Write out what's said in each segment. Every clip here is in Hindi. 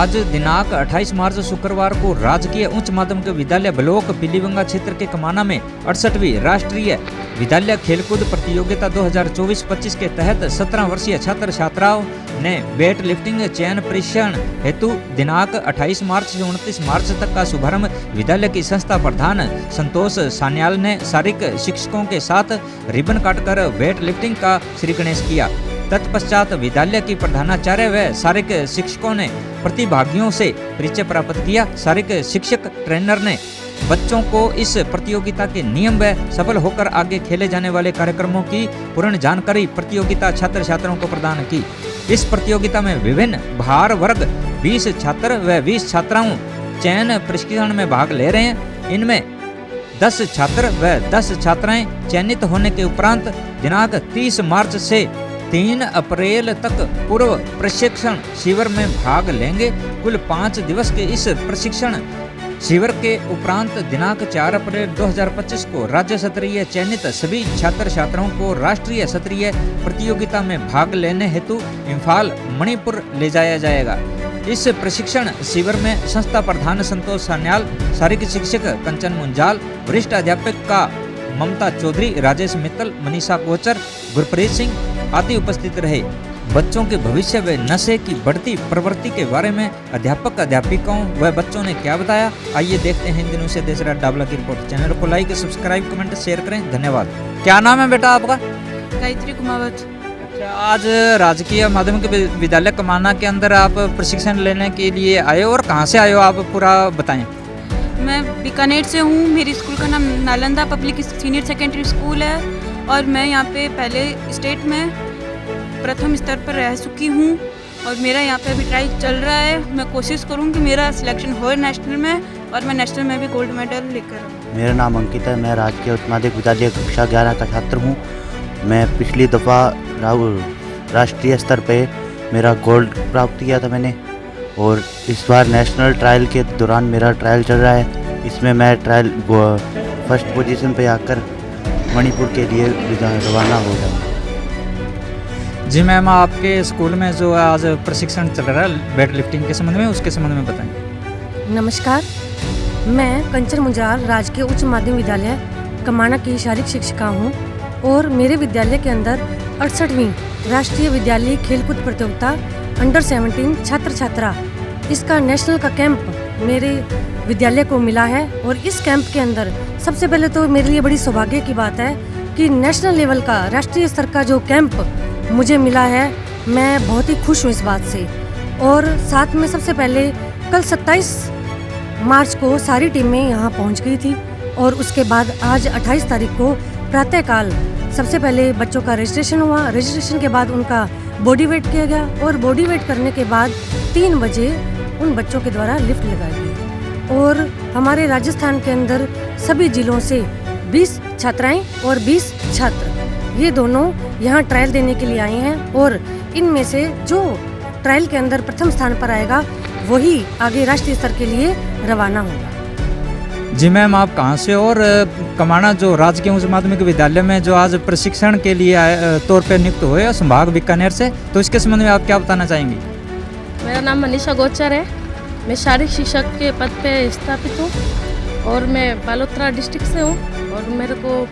आज दिनांक 28 मार्च शुक्रवार को राजकीय उच्च माध्यमिक विद्यालय ब्लॉक पीलीबंगा क्षेत्र के कमाना में 68वीं राष्ट्रीय विद्यालय खेलकूद प्रतियोगिता 2024-25 के तहत 17 वर्षीय छात्र छात्राओं ने वेट लिफ्टिंग चयन परीक्षण हेतु दिनांक 28 मार्च से 29 मार्च तक का शुभारंभ विद्यालय की संस्था प्रधान संतोष सान्याल ने शारीरिक शिक्षकों के साथ रिबन काटकर वेट लिफ्टिंग का श्री गणेश किया। तत्पश्चात विद्यालय की प्रधानाचार्य व शारीरिक शिक्षकों ने प्रतिभागियों से परिचय प्राप्त किया। शारीरिक शिक्षक ट्रेनर ने बच्चों को इस प्रतियोगिता के नियम व सफल होकर आगे खेले जाने वाले कार्यक्रमों की पूर्ण जानकारी प्रतियोगिता छात्र छात्राओं को प्रदान की। इस प्रतियोगिता में विभिन्न भार वर्ग 20 छात्र व 20 छात्राओं चयन प्रशिक्षण में भाग ले रहे हैं। इनमें 10 छात्र व 10 छात्राएं चयनित होने के उपरांत दिनांक 30 मार्च से 3 अप्रैल तक पूर्व प्रशिक्षण शिविर में भाग लेंगे। कुल 5 दिवस के इस प्रशिक्षण शिविर के उपरांत दिनांक 4 अप्रैल 2025 को राज्य स्तरीय चयनित सभी छात्र छात्राओं को राष्ट्रीय स्तरीय प्रतियोगिता में भाग लेने हेतु इम्फाल मणिपुर ले जाया जाएगा। इस प्रशिक्षण शिविर में संस्था प्रधान संतोष सान्याल, शारीरिक शिक्षक कंचन मुंजाल, वरिष्ठ अध्यापक का ममता चौधरी, राजेश मित्तल, मनीषा कोचर, गुरप्रीत सिंह आदि उपस्थित रहे। बच्चों के भविष्य व नशे की बढ़ती प्रवृत्ति के बारे में अध्यापक अध्यापिकाओं व बच्चों ने क्या बताया, आइए देखते हैं इन दिनों से देश रात डाबला की रिपोर्ट। चैनल को लाइक, सब्सक्राइब, कमेंट, शेयर करें। धन्यवाद। क्या नाम है बेटा आपका? गायत्री कुमावत। अच्छा, आज राजकीय माध्यमिक विद्यालय कमाना के अंदर आप प्रशिक्षण लेने के लिए आए और कहाँ से आए हो, आप पूरा बताएं। मैं बीकानेर से हूँ। मेरी स्कूल का नाम Nalanda public senior secondary school है और मैं यहाँ पे पहले स्टेट में प्रथम स्तर पर रह चुकी हूँ और मेरा यहाँ पे अभी ट्राई चल रहा है। मैं कोशिश करूँगी मेरा सिलेक्शन हो नेशनल में और मैं नेशनल में भी गोल्ड मेडल लेकर आऊँ। मेरा नाम अंकित है। मैं राजकीय उच्च माध्यमिक विद्यालय कक्षा 11 का छात्र हूँ। मैं पिछली दफ़ा राष्ट्रीय स्तर पे मेरा गोल्ड प्राप्त किया था मैंने और इस बार नेशनल ट्रायल के दौरान मेरा ट्रायल चल रहा है। इसमें मैं ट्रायल फर्स्ट पोजीशन पे आकर मणिपुर के लिए रवाना हो जाऊँगा। जी मैम, आपके स्कूल में जो आज प्रशिक्षण चल रहा है वेट लिफ्टिंग के संबंध में, उसके संबंध में बताएं। नमस्कार, मैं कंचन मुंजाल राजकीय उच्च माध्यमिक विद्यालय कमाना की शारीरिक शिक्षिका हूँ और मेरे विद्यालय के अंदर 68वीं राष्ट्रीय विद्यालय खेलकूद प्रतियोगिता अंडर 17 छात्र छात्रा इसका नेशनल का कैंप मेरे विद्यालय को मिला है। और इस कैंप के अंदर सबसे पहले तो मेरे लिए बड़ी सौभाग्य की बात है कि नेशनल लेवल का राष्ट्रीय स्तर का जो कैंप मुझे मिला है, मैं बहुत ही खुश हूँ इस बात से। और साथ में सबसे पहले कल 27 मार्च को सारी टीमें यहाँ पहुँच गई थी और उसके बाद आज 28 तारीख को प्रातःकाल सबसे पहले बच्चों का रजिस्ट्रेशन हुआ। रजिस्ट्रेशन के बाद उनका बॉडी वेट किया गया और बॉडी वेट करने के बाद 3 बजे उन बच्चों के द्वारा लिफ्ट लगाई गई। और हमारे राजस्थान के अंदर सभी जिलों से 20 छात्राएं और 20 छात्र ये दोनों यहाँ ट्रायल देने के लिए आए हैं और इनमें से जो ट्रायल के अंदर प्रथम स्थान पर आएगा वही आगे राष्ट्रीय स्तर के लिए रवाना होगा। जी मैम, आप कहाँ से और कमाना जो राजकीय उच्च माध्यमिक विद्यालय में जो आज प्रशिक्षण के लिए तौर पर नियुक्त हुए संभाग बीकानेर से, तो इसके संबंध में आप क्या बताना चाहेंगी? मेरा नाम मनीषा गोचर है। मैं शारीरिक शिक्षक के पद पे स्थापित हूँ और मैं बालोतरा डिस्ट्रिक्ट से हूँ और मेरे को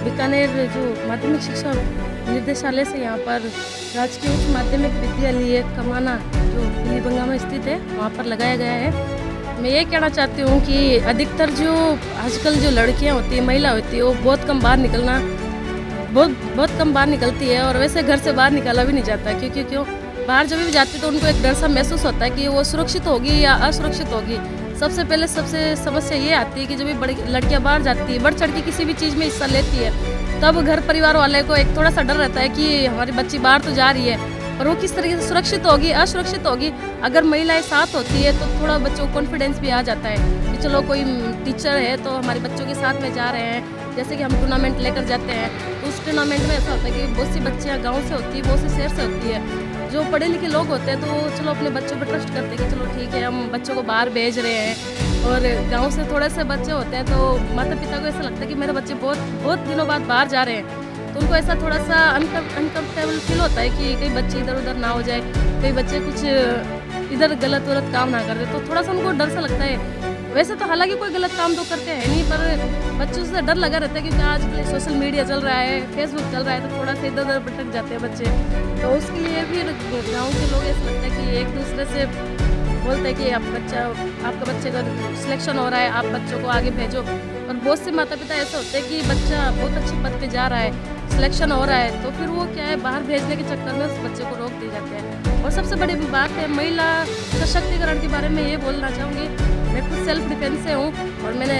बीकानेर जो माध्यमिक शिक्षा निर्देशालय से यहाँ पर राजकीय उच्च माध्यमिक विद्यालय कमाना जो पीलीबंगा में स्थित है वहाँ पर लगाया गया है। मैं ये कहना चाहती हूँ कि अधिकतर जो आजकल जो लड़कियाँ होती है, महिला होती है, वो बहुत कम बाहर निकलती है और वैसे घर से बाहर निकाला भी नहीं जाता। क्यों बाहर जब भी जाती है तो उनको एक डर सा महसूस होता है कि वो सुरक्षित होगी या असुरक्षित होगी। सबसे पहले समस्या ये आती है कि जब भी बड़ी लड़कियां बाहर जाती है, बढ़ चढ़ के किसी भी चीज़ में हिस्सा लेती है, तब घर परिवार वाले को एक थोड़ा सा डर रहता है कि हमारी बच्ची बाहर तो जा रही है और वो किस तरीके से सुरक्षित होगी, असुरक्षित होगी। अगर महिलाएं साथ होती है तो थोड़ा बच्चों को कॉन्फिडेंस भी आ जाता है कि चलो कोई टीचर है तो हमारे बच्चों के साथ में जा रहे हैं। जैसे कि हम टूर्नामेंट लेकर जाते हैं तो उस टूर्नामेंट में ऐसा होता है कि बहुत सी बच्चियाँ गाँव से होती है, बहुत सी शहर से होती है। जो पढ़े लिखे लोग होते हैं तो चलो अपने बच्चों पर ट्रस्ट करते हैं कि चलो ठीक है, हम बच्चों को बाहर भेज रहे हैं। और गांव से थोड़े से बच्चे होते हैं तो माता पिता को ऐसा लगता है कि मेरे बच्चे बहुत दिनों बाद बाहर जा रहे हैं, तो उनको ऐसा थोड़ा सा अनकम्फर्टेबल फील होता है कि कई बच्चे इधर उधर ना हो जाए, कई बच्चे कुछ इधर गलत काम ना कर रहे, तो थोड़ा सा उनको डर सा लगता है। वैसे तो हालांकि कोई गलत काम तो करते हैं नहीं, पर बच्चों से डर लगा रहता है क्योंकि आजकल सोशल मीडिया चल रहा है, फेसबुक चल रहा है, तो थोड़ा सा इधर उधर भटक जाते हैं बच्चे। तो उसके लिए फिर गाँव के लोग ऐसा लगता है कि एक दूसरे से बोलते हैं कि आपका बच्चे का सिलेक्शन हो रहा है, आप बच्चों को आगे भेजो। और बहुत से माता पिता ऐसे होते हैं कि बच्चा बहुत अच्छे पद पे जा रहा है, सिलेक्शन हो रहा है, तो फिर वो क्या है बाहर भेजने के चक्कर में उस बच्चे को रोक दिए जाते हैं। और सबसे बड़ी बात है महिला सशक्तिकरण के बारे में ये बोलना चाहूँगी। मैं खुद सेल्फ डिफेंस से हूँ और मैंने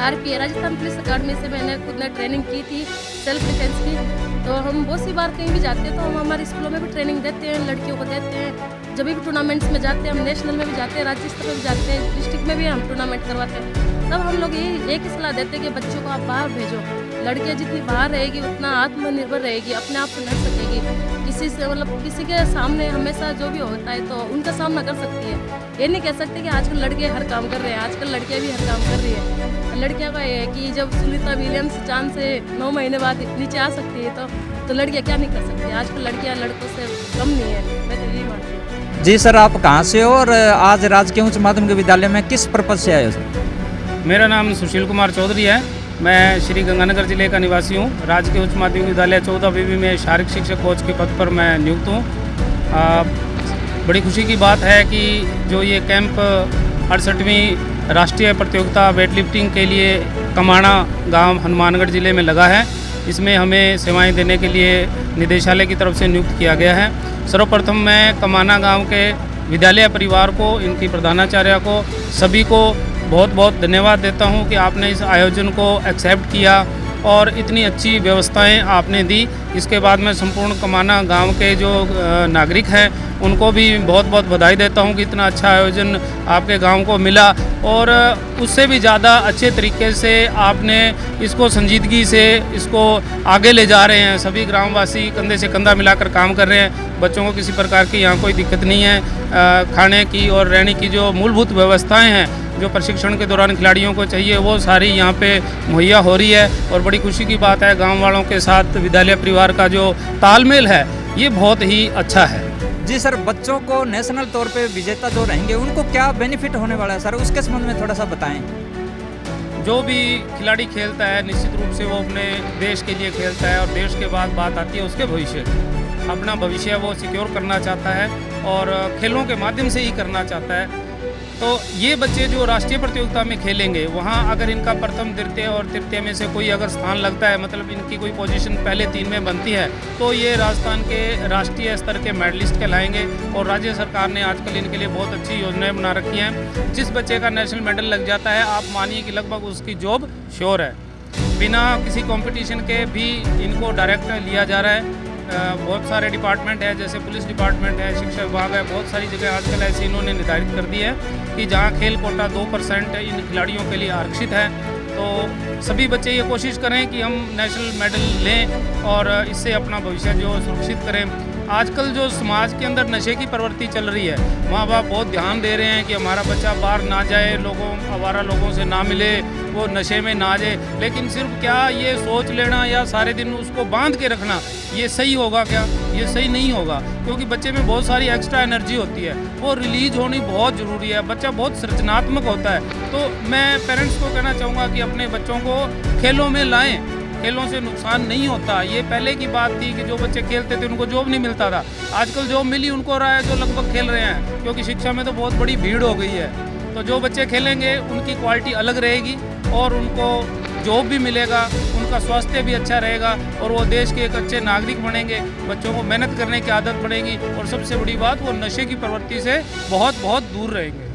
RPA राजस्थान पुलिस अकादमी से मैंने खुद ने ट्रेनिंग की थी सेल्फ डिफेंस की। तो हम बहुत सी बार कहीं भी जाते हैं तो हम हमारे स्कूलों में भी ट्रेनिंग देते हैं, लड़कियों को देते हैं। जब भी टूर्नामेंट्स में जाते हैं, हम नेशनल में भी जाते हैं, राज्य स्तर पर भी जाते हैं, डिस्ट्रिक्ट में भी हम टूर्नामेंट करवाते हैं। तब हम लोग ये एक ही सलाह देते हैं कि बच्चों को आप बाहर भेजो। लड़कियां जितनी बाहर रहेगी उतना आत्मनिर्भर रहेगी, अपने आप से लड़ सकेगी, किसी से मतलब किसी के सामने हमेशा जो भी होता है तो उनका सामना कर सकती है। ये नहीं कह सकते कि आजकल लड़के हर काम कर रहे हैं, आजकल लड़कियां भी हर काम कर रही है। लड़कियां का ये है कि जब सुनीता विलियम्स चांद से 9 महीने बाद नीचे आ सकती है तो लड़कियां क्या नहीं कर सकती। आजकल लड़कियां लड़कों से कम नहीं है, मैं तो यही मानती हूँ। जी सर, आप कहाँ से हो और आज राजकीय उच्च माध्यमिक विद्यालय में किस पर्पज से आए हो सर? मेरा नाम सुशील कुमार चौधरी है। मैं श्री गंगानगर जिले का निवासी हूँ। राजकीय उच्च माध्यमिक विद्यालय 14 BB में शारीरिक शिक्षक कोच के पद पर मैं नियुक्त हूँ। बड़ी खुशी की बात है कि जो ये कैंप 68वीं राष्ट्रीय प्रतियोगिता वेट लिफ्टिंग के लिए कमाणा गांव हनुमानगढ़ ज़िले में लगा है। इसमें हमें सेवाएं देने के लिए निदेशालय की तरफ से नियुक्त किया गया है। सर्वप्रथम मैं कमाना गांव के विद्यालय परिवार को, इनकी प्रधानाचार्य को, सभी को बहुत बहुत धन्यवाद देता हूं कि आपने इस आयोजन को एक्सेप्ट किया और इतनी अच्छी व्यवस्थाएं आपने दी। इसके बाद मैं संपूर्ण कमाना गांव के जो नागरिक हैं उनको भी बहुत बहुत बधाई देता हूं कि इतना अच्छा आयोजन आपके गांव को मिला और उससे भी ज़्यादा अच्छे तरीके से आपने इसको संजीदगी से इसको आगे ले जा रहे हैं। सभी ग्रामवासी कंधे से कंधा मिलाकर काम कर रहे हैं। बच्चों को किसी प्रकार की यहाँ कोई दिक्कत नहीं है। खाने की और रहने की जो मूलभूत व्यवस्थाएँ हैं जो प्रशिक्षण के दौरान खिलाड़ियों को चाहिए वो सारी यहाँ पे मुहैया हो रही है। और बड़ी खुशी की बात है, गांव वालों के साथ विद्यालय परिवार का जो तालमेल है ये बहुत ही अच्छा है। जी सर, बच्चों को नेशनल तौर पे विजेता जो रहेंगे उनको क्या बेनिफिट होने वाला है सर, उसके संबंध में थोड़ा सा बताएं। जो भी खिलाड़ी खेलता है निश्चित रूप से वो अपने देश के लिए खेलता है और देश के बाद बात आती है उसके भविष्य, अपना भविष्य वो सिक्योर करना चाहता है और खेलों के माध्यम से ही करना चाहता है। तो ये बच्चे जो राष्ट्रीय प्रतियोगिता में खेलेंगे वहाँ अगर इनका प्रथम, द्वितीय और तृतीय में से कोई अगर स्थान लगता है, मतलब इनकी कोई पोजीशन पहले 3 में बनती है, तो ये राजस्थान के राष्ट्रीय स्तर के मेडलिस्ट कहलाएंगे। और राज्य सरकार ने आजकल इनके लिए बहुत अच्छी योजनाएं बना रखी हैं। जिस बच्चे का नेशनल मेडल लग जाता है आप मानिए कि लगभग उसकी जॉब श्योर है, बिना किसी कॉम्पिटिशन के भी इनको डायरेक्ट लिया जा रहा है। बहुत सारे डिपार्टमेंट है, जैसे पुलिस डिपार्टमेंट है, शिक्षा विभाग है, बहुत सारी जगह आजकल ऐसे इन्होंने निर्धारित कर दी है कि जहाँ खेल कोटा 2% इन खिलाड़ियों के लिए आरक्षित है। तो सभी बच्चे ये कोशिश करें कि हम नेशनल मेडल लें और इससे अपना भविष्य जो सुरक्षित करें। आजकल जो समाज के अंदर नशे की प्रवृत्ति चल रही है, माँ बाप बहुत ध्यान दे रहे हैं कि हमारा बच्चा बाहर ना जाए, आवारा लोगों से ना मिले, वो नशे में ना जाए। लेकिन सिर्फ क्या ये सोच लेना या सारे दिन उसको बांध के रखना ये सही होगा क्या? ये सही नहीं होगा, क्योंकि बच्चे में बहुत सारी एक्स्ट्रा एनर्जी होती है, वो रिलीज होनी बहुत ज़रूरी है। बच्चा बहुत सृजनात्मक होता है। तो मैं पेरेंट्स को कहना चाहूँगा कि अपने बच्चों को खेलों में लाएँ। खेलों से नुकसान नहीं होता। ये पहले की बात थी कि जो बच्चे खेलते थे उनको जॉब नहीं मिलता था। आजकल जॉब मिली उनको रहा है जो लगभग खेल रहे हैं, क्योंकि शिक्षा में तो बहुत बड़ी भीड़ हो गई है। तो जो बच्चे खेलेंगे उनकी क्वालिटी अलग रहेगी और उनको जॉब भी मिलेगा, उनका स्वास्थ्य भी अच्छा रहेगा और वो देश के एक अच्छे नागरिक बनेंगे। बच्चों को मेहनत करने की आदत पड़ेगी और सबसे बड़ी बात, वो नशे की प्रवृत्ति से बहुत बहुत दूर रहेंगे।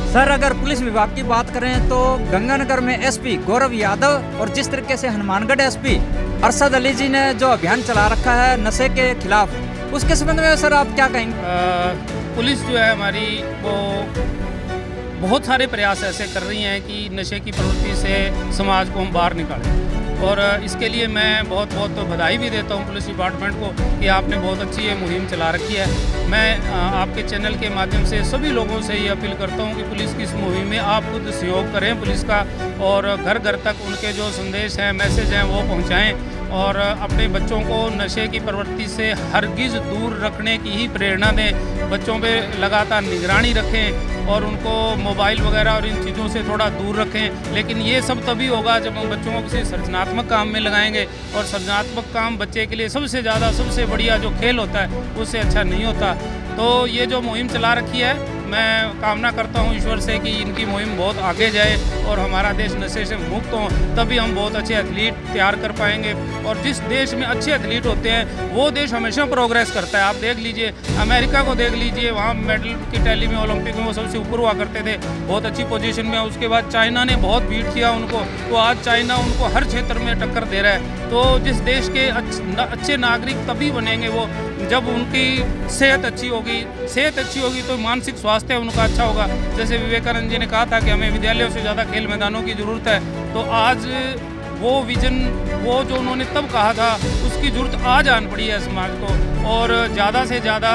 सर, अगर पुलिस विभाग की बात करें तो गंगानगर में एसपी गौरव यादव और जिस तरीके से हनुमानगढ़ एसपी अरशद अली जी ने जो अभियान चला रखा है नशे के खिलाफ, उसके संबंध में सर आप क्या कहेंगे? पुलिस जो है हमारी वो बहुत सारे प्रयास ऐसे कर रही हैं कि नशे की प्रवृत्ति से समाज को हम बाहर निकालें और इसके लिए मैं बहुत बहुत बधाई भी देता हूं पुलिस डिपार्टमेंट को कि आपने बहुत अच्छी ये मुहिम चला रखी है। मैं आपके चैनल के माध्यम से सभी लोगों से ये अपील करता हूं कि पुलिस की इस मुहिम में आप खुद सहयोग करें पुलिस का और घर घर तक उनके जो संदेश हैं, मैसेज हैं वो पहुंचाएं और अपने बच्चों को नशे की प्रवृत्ति से हरगिज़ दूर रखने की ही प्रेरणा दें। बच्चों पे लगातार निगरानी रखें और उनको मोबाइल वगैरह और इन चीज़ों से थोड़ा दूर रखें। लेकिन ये सब तभी होगा जब हम बच्चों को किसी सृजनात्मक काम में लगाएंगे, और सृजनात्मक काम बच्चे के लिए सबसे ज़्यादा सबसे बढ़िया जो खेल होता है उससे अच्छा नहीं होता। तो ये जो मुहिम चला रखी है, मैं कामना करता हूँ ईश्वर से कि इनकी मुहिम बहुत आगे जाए और हमारा देश नशे से मुक्त हो, तभी हम बहुत अच्छे एथलीट तैयार कर पाएंगे। और जिस देश में अच्छे एथलीट होते हैं वो देश हमेशा प्रोग्रेस करता है। आप देख लीजिए, अमेरिका को देख लीजिए, वहाँ मेडल की टैली में ओलंपिक में वो सबसे ऊपर हुआ करते थे, बहुत अच्छी पोजीशन में। उसके बाद चाइना ने बहुत बीट किया उनको, तो आज चाइना उनको हर क्षेत्र में टक्कर दे रहा है। तो जिस देश के अच्छे नागरिक तभी बनेंगे वो जब उनकी सेहत अच्छी होगी। सेहत अच्छी होगी तो मानसिक स्वास्थ्य उनका अच्छा होगा। जैसे विवेकानंद जी ने कहा था कि हमें विद्यालयों से ज़्यादा खेल मैदानों की ज़रूरत है, तो आज वो विजन, वो जो उन्होंने तब कहा था, उसकी ज़रूरत आज आन पड़ी है समाज को। और ज़्यादा से ज़्यादा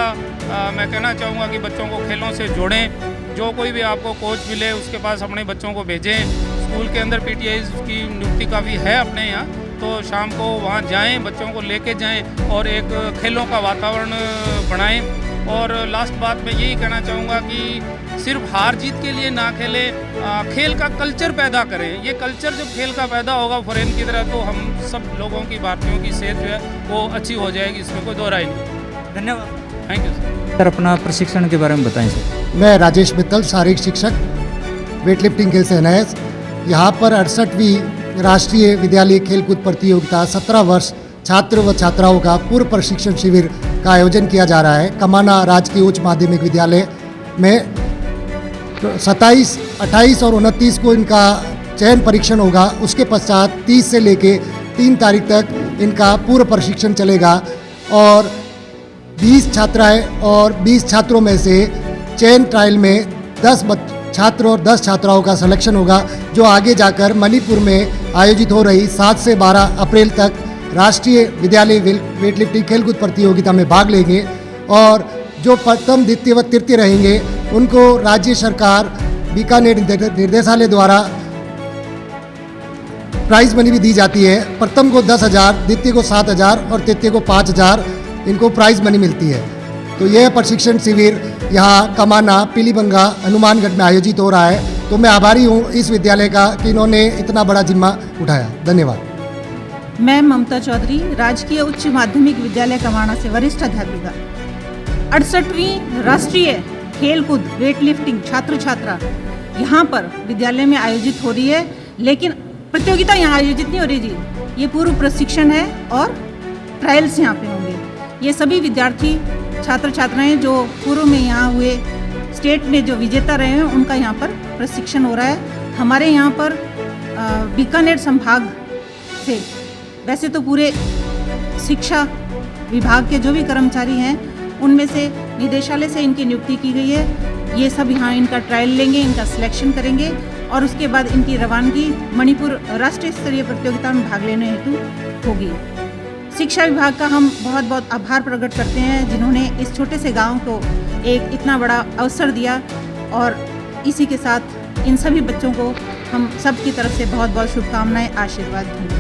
मैं कहना चाहूँगा कि बच्चों को खेलों से जोड़ें। जो कोई भी आपको कोच मिले उसके पास अपने बच्चों को भेजें। स्कूल के अंदर PTIs की नियुक्ति काफ़ी है अपने यहाँ, तो शाम को वहाँ जाएं, बच्चों को लेके जाएं और एक खेलों का वातावरण बनाएं। और लास्ट बात मैं यही कहना चाहूँगा कि सिर्फ हार जीत के लिए ना खेलें, खेल का कल्चर पैदा करें। ये कल्चर जब खेल का पैदा होगा फॉरेन की तरह, तो हम सब लोगों की, भारतीयों की सेहत जो है वो अच्छी हो जाएगी, इसमें कोई दो राय नहीं। धन्यवाद। थैंक यू सर, अपना प्रशिक्षण के बारे में बताएं सर। मैं राजेश मित्तल, शारीरिक शिक्षक, वेट लिफ्टिंग खेल से एनआईएस। यहाँ पर 68वीं राष्ट्रीय विद्यालय खेलकूद प्रतियोगिता 17 वर्ष छात्र व छात्राओं का पूर्व प्रशिक्षण शिविर का आयोजन किया जा रहा है। कमाना राजकीय उच्च माध्यमिक विद्यालय में 27, 28 और 29 को इनका चयन परीक्षण होगा। उसके पश्चात 30 से लेके 3 तारीख तक इनका पूर्व प्रशिक्षण चलेगा और 20 छात्राएं और 20 छात्रों में से चयन ट्रायल में 10 छात्र और 10 छात्राओं का सिलेक्शन होगा, जो आगे जाकर मणिपुर में आयोजित हो रही 7 से 12 अप्रैल तक राष्ट्रीय विद्यालय वेट लिफ्टिंग खेलकूद प्रतियोगिता में भाग लेंगे। और जो प्रथम, द्वितीय व तृतीय रहेंगे उनको राज्य सरकार बीकानेर निर्देशालय द्वारा प्राइज मनी भी दी जाती है। प्रथम को 10,000, द्वितीय को 7,000 और तृतीय को 5,000 इनको प्राइज मनी मिलती है। तो यह प्रशिक्षण शिविर यहाँ कमाना, पीलीबंगा, हनुमानगढ़ में आयोजित हो रहा है। तो मैं आभारी हूँ इस विद्यालय का कि इन्होंने इतना बड़ा जिम्मा उठाया। धन्यवाद। मैं ममता चौधरी, राजकीय उच्च माध्यमिक विद्यालय कमाना से वरिष्ठ अध्यापिका। 68वीं राष्ट्रीय खेलकूद वेट लिफ्टिंग छात्र छात्रा यहाँ पर विद्यालय में आयोजित हो रही है, लेकिन प्रतियोगिता यहाँ आयोजित नहीं हो रही जी, ये पूर्व प्रशिक्षण है और ट्रायल्स यहाँ पे होंगे। ये सभी विद्यार्थी छात्र छात्राएं जो पूर्व में यहाँ हुए स्टेट में जो विजेता रहे हैं उनका यहाँ पर प्रशिक्षण हो रहा है। हमारे यहाँ पर बीकानेर संभाग से, वैसे तो पूरे शिक्षा विभाग के जो भी कर्मचारी हैं उनमें से निदेशालय से इनकी नियुक्ति की गई है। ये सब यहाँ इनका ट्रायल लेंगे, इनका सिलेक्शन करेंगे और उसके बाद इनकी रवानगी मणिपुर राष्ट्रीय स्तरीय प्रतियोगिता में भाग लेने हेतु होगी। शिक्षा विभाग का हम बहुत बहुत आभार प्रकट करते हैं जिन्होंने इस छोटे से गांव को एक इतना बड़ा अवसर दिया, और इसी के साथ इन सभी बच्चों को हम सब की तरफ से बहुत बहुत शुभकामनाएं, आशीर्वाद दूँ।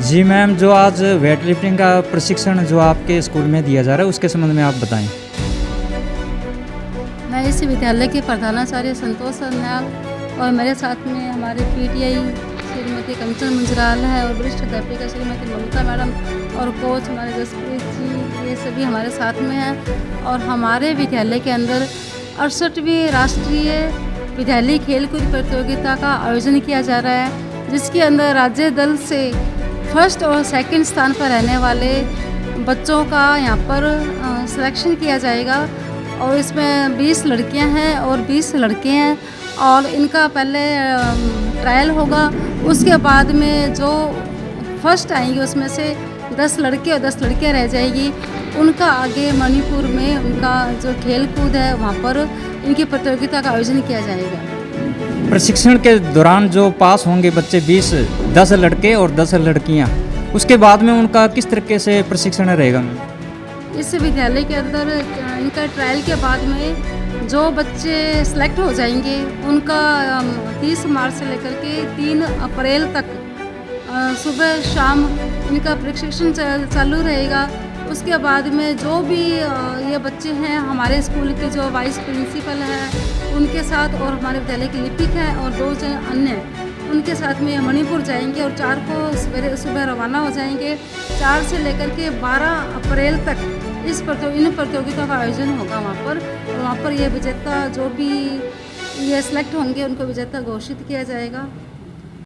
जी मैम, जो आज वेट लिफ्टिंग का प्रशिक्षण जो आपके स्कूल में दिया जा रहा है उसके संबंध में आप बताएं। मैं इस विद्यालय के प्रधानाचार्य संतोष सरनाल और मेरे साथ में हमारे PTI श्रीमती कंचन मुंजराल है और वरिष्ठ अध्यापिका श्रीमती ममता मैडम और कोच हमारे जसप्रीत जी, ये सभी हमारे साथ में हैं। और हमारे विद्यालय के अंदर 68वीं राष्ट्रीय विद्यालय खेलकूद प्रतियोगिता का आयोजन किया जा रहा है, जिसके अंदर राज्य दल से फर्स्ट और सेकंड स्थान पर रहने वाले बच्चों का यहाँ पर सिलेक्शन किया जाएगा। और इसमें 20 लड़कियाँ हैं और 20 लड़के हैं, और इनका पहले ट्रायल होगा। उसके बाद में जो फर्स्ट आएंगे उसमें से 10 लड़के और 10 लड़कियाँ रह जाएगी, उनका आगे मणिपुर में उनका जो खेल कूद है वहाँ पर इनकी प्रतियोगिता का आयोजन किया जाएगा। प्रशिक्षण के दौरान जो पास होंगे बच्चे 10 लड़के और 10 लड़कियाँ, उसके बाद में उनका किस तरीके से प्रशिक्षण रहेगा मैम? इस विद्यालय के अंदर इनका ट्रायल के बाद में जो बच्चे सेलेक्ट हो जाएंगे उनका 30 मार्च से लेकर के 3 अप्रैल तक सुबह शाम इनका प्रशिक्षण चालू रहेगा। उसके बाद में जो भी ये बच्चे हैं हमारे स्कूल के जो वाइस प्रिंसिपल है उनके साथ और हमारे विद्यालय के लिपिक हैं और 2 अन्य उनके साथ में मणिपुर जाएंगे और 4 को सवेरे सुबह रवाना हो जाएंगे। 4 से लेकर के 12 अप्रैल तक इन प्रतियोगिता का आयोजन होगा वहाँ पर, और वहाँ पर ये विजेता जो भी ये सिलेक्ट होंगे उनको विजेता घोषित किया जाएगा।